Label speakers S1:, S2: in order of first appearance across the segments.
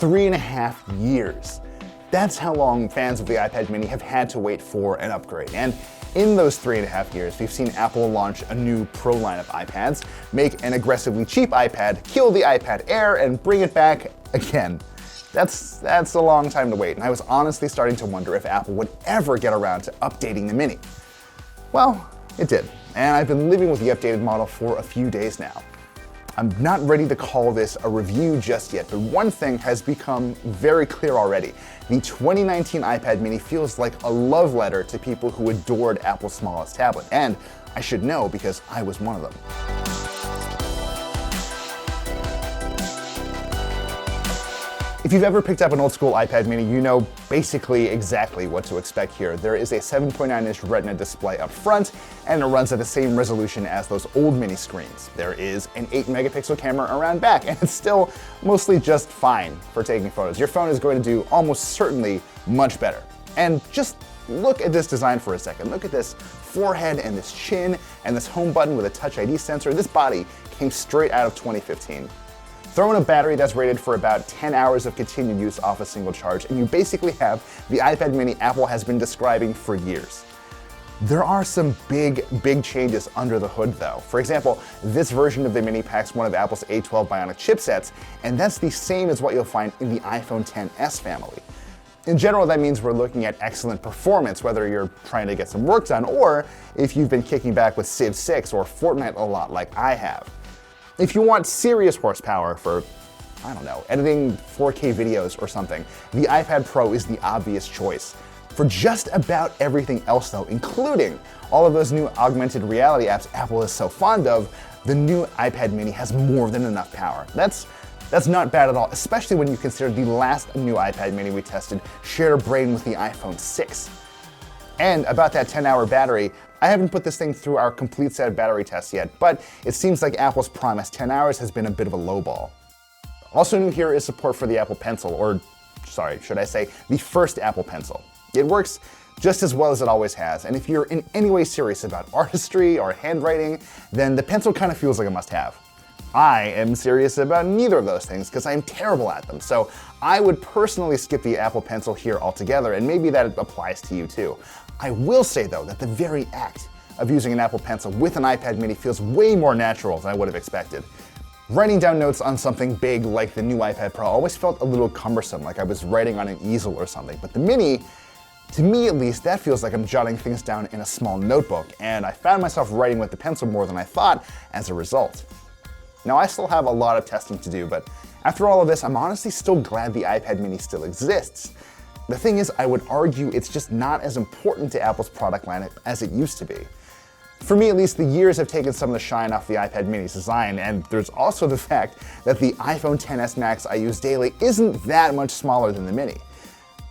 S1: 3.5 years. That's how long fans of the iPad mini have had to wait for an upgrade. And in those 3.5 years, we've seen Apple launch a new Pro line of iPads, make an aggressively cheap iPad, kill the iPad Air, and bring it back again. That's a long time to wait, and I was honestly starting to wonder if Apple would ever get around to updating the mini. Well, it did, and I've been living with the updated model for a few days now. I'm not ready to call this a review just yet, but one thing has become very clear already. The 2019 iPad mini feels like a love letter to people who adored Apple's smallest tablet, and I should know because I was one of them. If you've ever picked up an old school iPad mini, you know basically exactly what to expect here. There is a 7.9-inch Retina display up front, and it runs at the same resolution as those old mini screens. There is an 8-megapixel camera around back, and it's still mostly just fine for taking photos. Your phone is going to do almost certainly much better. And just look at this design for a second. Look at this forehead and this chin and this home button with a Touch ID sensor. This body came straight out of 2015. Throw in a battery that's rated for about 10 hours of continued use off a single charge, and you basically have the iPad mini Apple has been describing for years. There are some big changes under the hood though. For example, this version of the mini packs one of Apple's A12 Bionic chipsets, and that's the same as what you'll find in the iPhone XS family. In general, that means we're looking at excellent performance, whether you're trying to get some work done or if you've been kicking back with Civ 6 or Fortnite a lot like I have. If you want serious horsepower for, I don't know, editing 4K videos or something, the iPad Pro is the obvious choice. For just about everything else though, including all of those new augmented reality apps Apple is so fond of, the new iPad mini has more than enough power. That's not bad at all, especially when you consider the last new iPad mini we tested shared a brain with the iPhone 6. And about that 10-hour battery, I haven't put this thing through our complete set of battery tests yet, but it seems like Apple's promised 10 hours has been a bit of a lowball. Also new here is support for the Apple Pencil, or sorry, should I say, the first Apple Pencil. It works just as well as it always has, and if you're in any way serious about artistry or handwriting, then the pencil kind of feels like a must-have. I am serious about neither of those things because I'm terrible at them, so I would personally skip the Apple Pencil here altogether, and maybe that applies to you too. I will say though that the very act of using an Apple Pencil with an iPad mini feels way more natural than I would have expected. Writing down notes on something big like the new iPad Pro always felt a little cumbersome, like I was writing on an easel or something, but the mini, to me at least, that feels like I'm jotting things down in a small notebook, and I found myself writing with the pencil more than I thought as a result. Now I still have a lot of testing to do, but after all of this, I'm honestly still glad the iPad mini still exists. The thing is, I would argue it's just not as important to Apple's product lineup as it used to be. For me at least, the years have taken some of the shine off the iPad mini's design, and there's also the fact that the iPhone XS Max I use daily isn't that much smaller than the mini.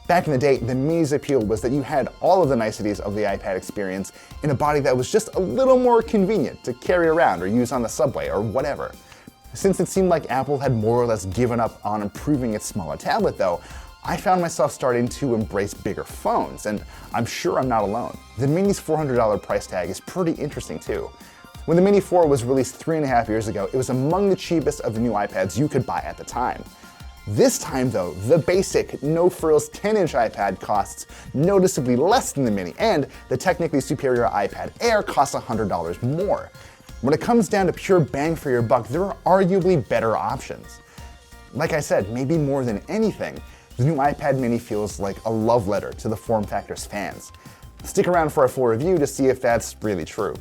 S1: Back in the day, the mini's appeal was that you had all of the niceties of the iPad experience in a body that was just a little more convenient to carry around or use on the subway or whatever. Since it seemed like Apple had more or less given up on improving its smaller tablet though, I found myself starting to embrace bigger phones, and I'm sure I'm not alone. The mini's $400 price tag is pretty interesting too. When the Mini 4 was released 3.5 years ago, it was among the cheapest of the new iPads you could buy at the time. This time though, the basic, no-frills 10-inch iPad costs noticeably less than the Mini, and the technically superior iPad Air costs $100 more. When it comes down to pure bang for your buck, there are arguably better options. Like I said, maybe more than anything, the new iPad mini feels like a love letter to the form factor's fans. Stick around for a full review to see if that's really true.